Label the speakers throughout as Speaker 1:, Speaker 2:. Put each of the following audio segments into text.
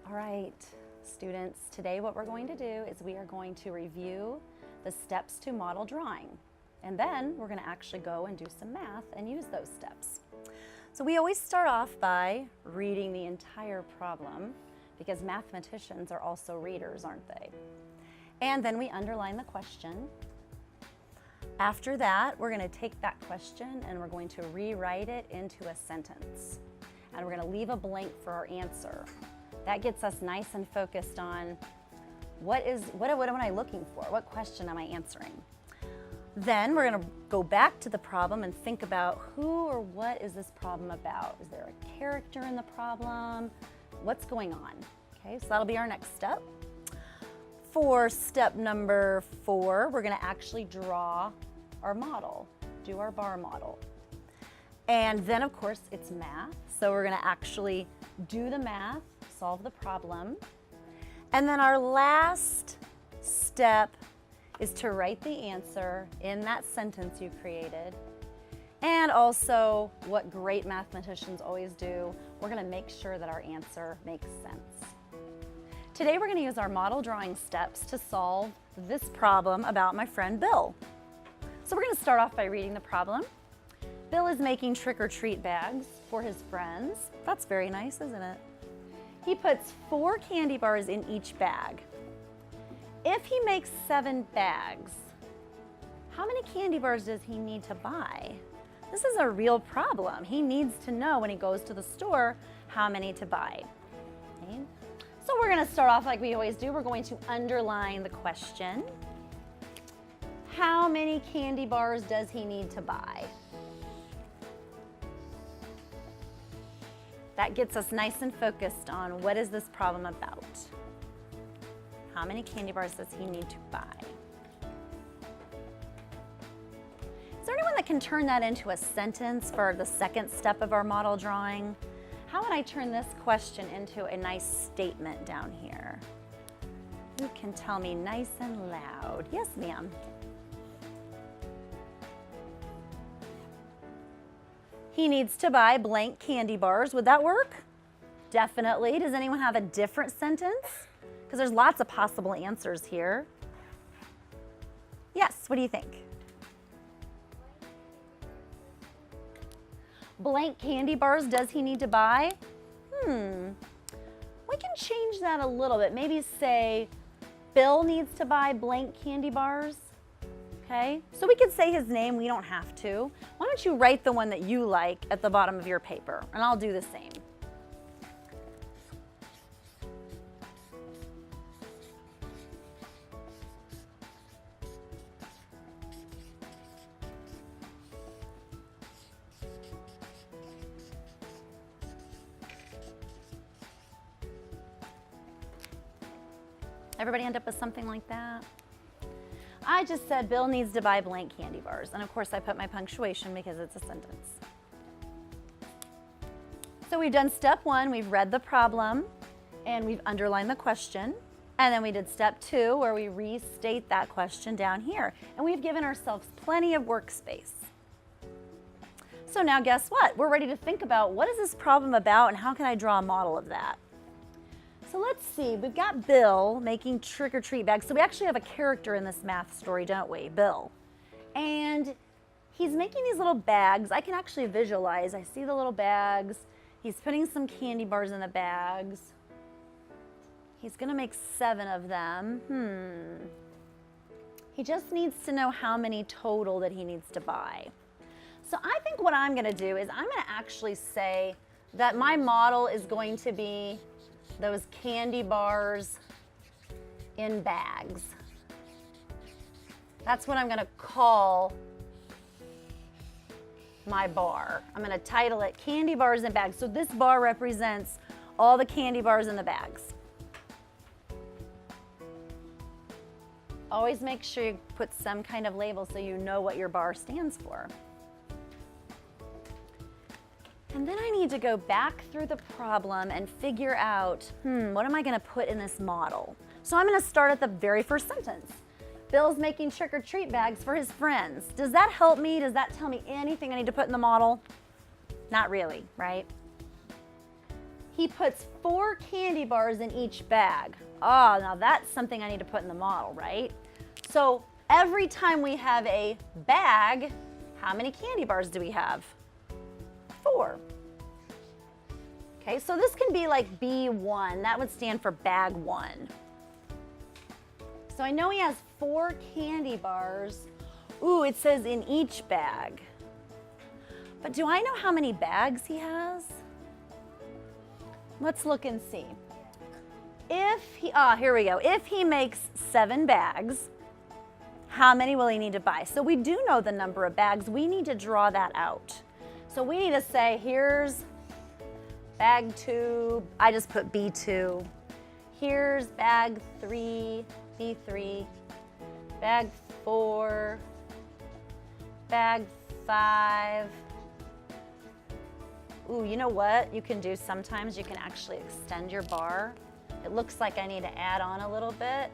Speaker 1: All right, students, today what we're going to do is we are going to review the steps to model drawing. And then we're going to actually go and do some math and use those steps. So we always start off by reading the entire problem because mathematicians are also readers, aren't they? And then we underline the question. After that, we're going to take that question and we're going to rewrite it into a sentence. And we're going to leave a blank for our answer. That gets us nice and focused on what am I looking for? What question am I answering? Then we're going to go back to the problem and think about who or what is this problem about? Is there a character in the problem? What's going on? Okay, so that'll be our next step. For step number 4, we're going to actually draw our model, do our bar model. And then of course it's math, so we're going to actually do the math, solve the problem. And then our last step is to write the answer in that sentence you created. And also, what great mathematicians always do, we're going to make sure that our answer makes sense. Today we're going to use our model drawing steps to solve this problem about my friend Bill. So we're going to start off by reading the problem. Bill is making trick-or-treat bags for his friends. That's very nice, isn't it? He puts 4 candy bars in each bag. If he makes 7 bags, how many candy bars does he need to buy? This is a real problem. He needs to know when he goes to the store how many to buy. Okay? So we're going to start off like we always do. We're going to underline the question. How many candy bars does he need to buy? That gets us nice and focused on what is this problem about. How many candy bars does he need to buy? Is there anyone that can turn that into a sentence for the second step of our model drawing? How would I turn this question into a nice statement down here? Who can tell me nice and loud? Yes, ma'am. He needs to buy blank candy bars. Would that work? Definitely. Does anyone have a different sentence? Because there's lots of possible answers here. Yes, what do you think? Blank candy bars does he need to buy? We can change that a little bit. Maybe say Bill needs to buy blank candy bars. Okay, so we could say his name, we don't have to. Why don't you write the one that you like at the bottom of your paper, and I'll do the same. Everybody end up with something like that? I just said Bill needs to buy blank candy bars. And of course I put my punctuation because it's a sentence. So we've done step 1, we've read the problem and we've underlined the question. And then we did step 2 where we restate that question down here. And we've given ourselves plenty of workspace. So now guess what? We're ready to think about what is this problem about and how can I draw a model of that? So let's see, we've got Bill making trick-or-treat bags. So we actually have a character in this math story, don't we? Bill. And he's making these little bags. I can actually visualize. I see the little bags. He's putting some candy bars in the bags. He's going to make 7 of them. He just needs to know how many total that he needs to buy. So I think what I'm going to do is I'm going to actually say that my model is going to be those candy bars in bags. That's what I'm going to call my bar. I'm going to title it Candy Bars in Bags. So this bar represents all the candy bars in the bags. Always make sure you put some kind of label so you know what your bar stands for. And then I need to go back through the problem and figure out, what am I going to put in this model? So I'm going to start at the very first sentence. Bill's making trick-or-treat bags for his friends. Does that help me? Does that tell me anything I need to put in the model? Not really, right? he puts 4 candy bars in each bag. Oh, now that's something I need to put in the model, right? So every time we have a bag, how many candy bars do we have? 4. Okay, so this can be like B1. That would stand for bag 1. So I know he has 4 candy bars. Ooh, it says in each bag. But do I know how many bags he has? Let's look and see. Here we go. If he makes 7 bags, how many will he need to buy? So we do know the number of bags. We need to draw that out. So we need to say, here's bag 2. I just put B2. Here's bag 3, B3. Bag 4. Bag 5. Ooh, you know what you can do sometimes? You can actually extend your bar. It looks like I need to add on a little bit.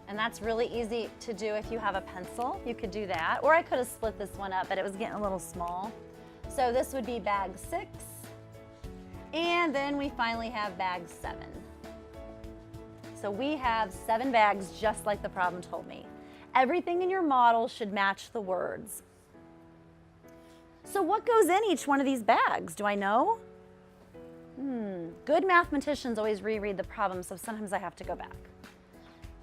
Speaker 1: And that's really easy to do if you have a pencil. You could do that. Or I could have split this one up, but it was getting a little small. So this would be bag 6. And then we finally have bag 7. So we have 7 bags just like the problem told me. Everything in your model should match the words. So what goes in each one of these bags? Do I know? Good mathematicians always reread the problem, so sometimes I have to go back.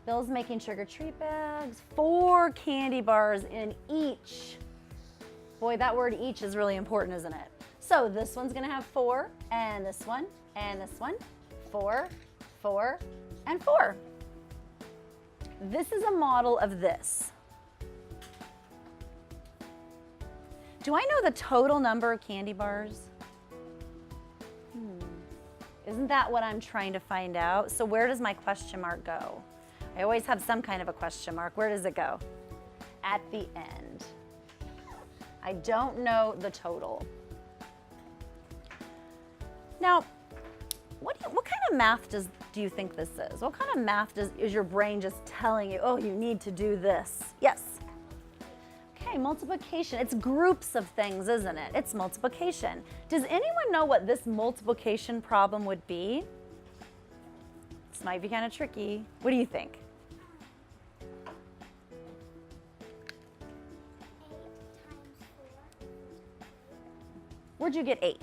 Speaker 1: Bill's making sugar treat bags, 4 candy bars in each. Boy, that word each is really important, isn't it? So this one's gonna have 4, and this one, and this one, 4, 4, and 4. This is a model of this. Do I know the total number of candy bars? Isn't that what I'm trying to find out? So where does my question mark go? I always have some kind of a question mark. Where does it go? At the end. I don't know the total. Now, what kind of math do you think this is? What kind of math is your brain just telling you, oh, you need to do this? Yes. Okay, multiplication. It's groups of things, isn't it? It's multiplication. Does anyone know what this multiplication problem would be? This might be kind of tricky. What do you think?
Speaker 2: 8 times 4.
Speaker 1: Where'd you get 8?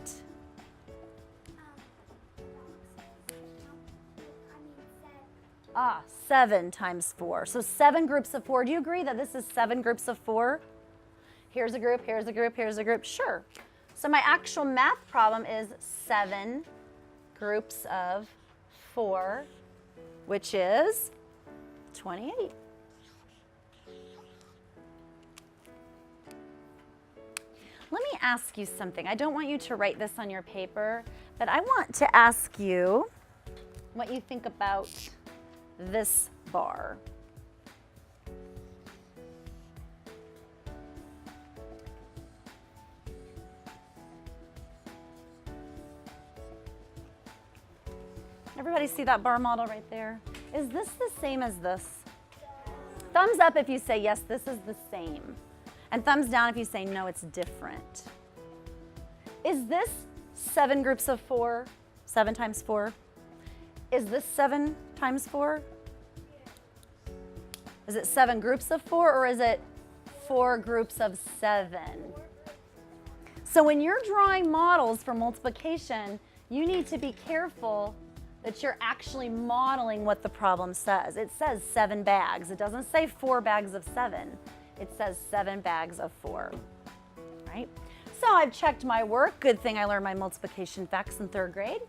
Speaker 1: 7 times 4. So 7 groups of 4. Do you agree that this is 7 groups of 4? Here's a group, here's a group, here's a group. Sure. So my actual math problem is 7 groups of 4, which is 28. Let me ask you something. I don't want you to write this on your paper, but I want to ask you what you think about this bar. Everybody see that bar model right there? Is this the same as this? Thumbs up if you say yes, this is the same. And thumbs down if you say no, it's different. Is this 7 groups of 4? 7 times 4? Is this 7 times 4? Is it 7 groups of 4 or is it 4 groups of 7? So when you're drawing models for multiplication, you need to be careful that you're actually modeling what the problem says. It says 7 bags. It doesn't say 4 bags of 7. It says 7 bags of 4, right? So I've checked my work. Good thing I learned my multiplication facts in 3rd grade.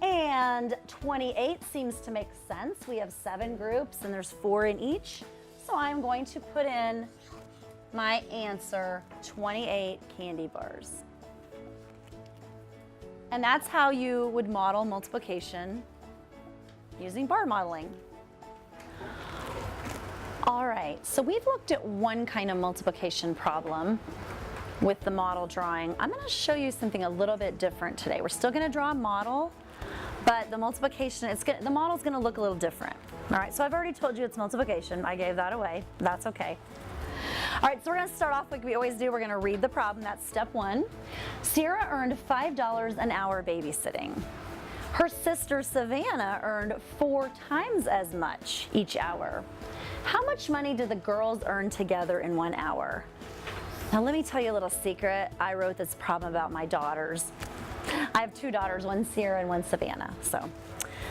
Speaker 1: And 28 seems to make sense. We have 7 groups and there's 4 in each. So I'm going to put in my answer, 28 candy bars. And that's how you would model multiplication using bar modeling. All right, so we've looked at one kind of multiplication problem with the model drawing. I'm going to show you something a little bit different today. We're still going to draw a model, but the multiplication, the model's going to look a little different. All right, so I've already told you it's multiplication. I gave that away. That's okay. All right, so we're going to start off like we always do. We're going to read the problem. That's step 1. Sierra earned $5 an hour babysitting. Her sister Savannah earned 4 times as much each hour. How much money did the girls earn together in 1 hour? Now let me tell you a little secret. I wrote this problem about my daughters. I have 2 daughters, one Sierra and one Savannah. So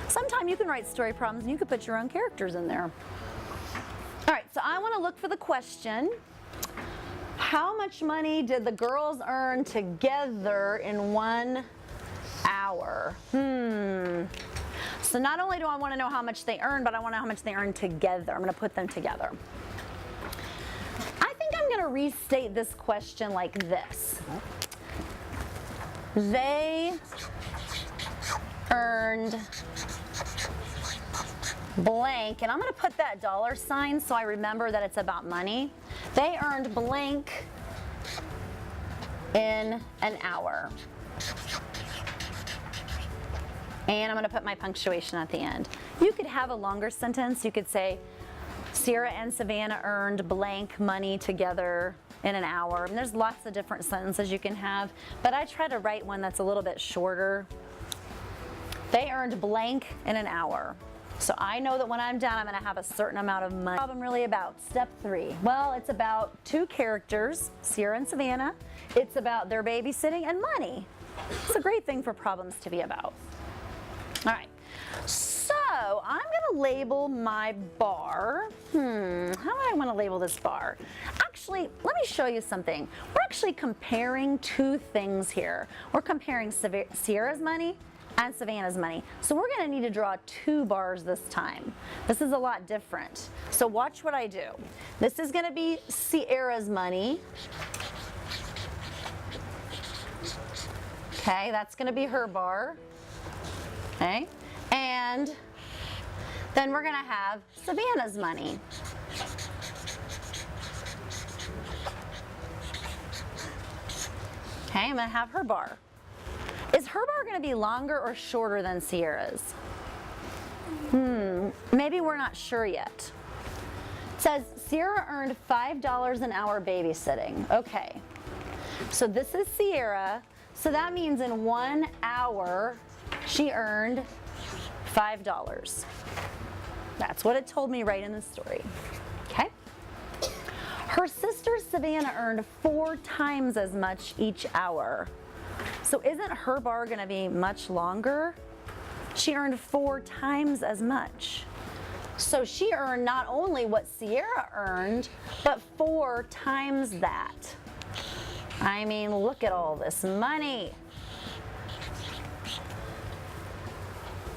Speaker 1: sometime you can write story problems and you can put your own characters in there. All right, so I want to look for the question. How much money did the girls earn together in 1 hour? So not only do I want to know how much they earned, but I want to know how much they earned together. I'm going to put them together. I think I'm going to restate this question like this. They earned blank, and I'm going to put that $sign so I remember that it's about money. They earned blank in an hour. And I'm going to put my punctuation at the end. You could have a longer sentence. You could say, Sierra and Savannah earned blank money together in an hour. And there's lots of different sentences you can have, but I try to write one that's a little bit shorter. They earned blank in an hour. So I know that when I'm done, I'm going to have a certain amount of money. Problem really about step 3. Well, it's about 2 characters, Sierra and Savannah. It's about their babysitting and money. It's a great thing for problems to be about. All right, so I'm going to label my bar. How do I want to label this bar? Actually, let me show you something. We're actually comparing 2 things here. We're comparing Sierra's money and Savannah's money. So we're going to need to draw 2 bars this time. This is a lot different. So watch what I do. This is going to be Sierra's money. Okay, that's going to be her bar. Okay, and then we're going to have Savannah's money. Okay, I'm going to have her bar. Is her bar going to be longer or shorter than Sierra's? Maybe we're not sure yet. It says Sierra earned $5 an hour babysitting. Okay, so this is Sierra. So that means in 1 hour, she earned $5. That's what it told me right in the story. Okay? Her sister Savannah earned 4 times as much each hour. So isn't her bar going to be much longer? She earned 4 times as much. So she earned not only what Sierra earned, but 4 times that. I mean, look at all this money.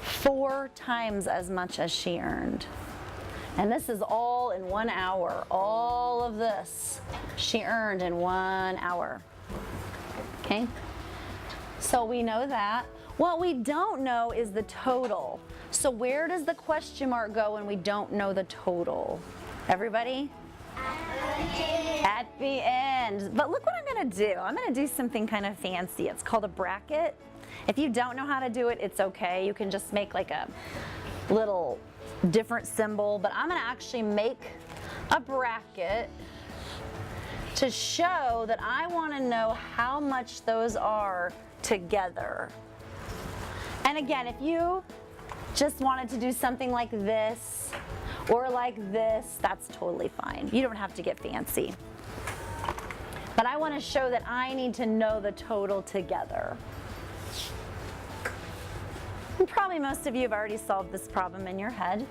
Speaker 1: 4 times as much as she earned. And this is all in 1 hour. All of this she earned in 1 hour. Okay? So we know that. What we don't know is the total. So where does the question mark go when we don't know the total? Everybody? At the end. But look what I'm going to do. I'm going to do something kind of fancy. It's called a bracket. If you don't know how to do it, it's okay. You can just make like a little different symbol. But I'm going to actually make a bracket to show that I want to know how much those are together. And again, if you just wanted to do something like this or like this, that's totally fine. You don't have to get fancy. But I want to show that I need to know the total together. And probably most of you have already solved this problem in your head,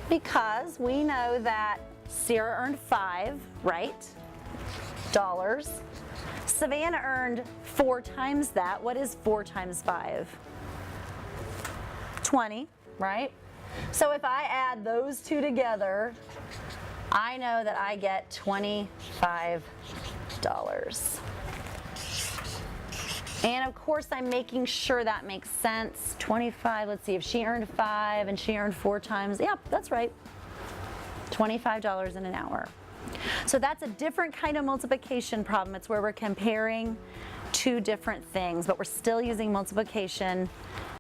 Speaker 1: because we know that Sierra earned 5, right? Dollars. Savannah earned 4 times that. What is 4 times 5? 20, right? So if I add those 2 together, I know that I get $25. And of course, I'm making sure that makes sense. 25, let's see, if she earned 5 and she earned 4 times, yep, that's right. $25 in an hour. So that's a different kind of multiplication problem. It's where we're comparing 2 different things, but we're still using multiplication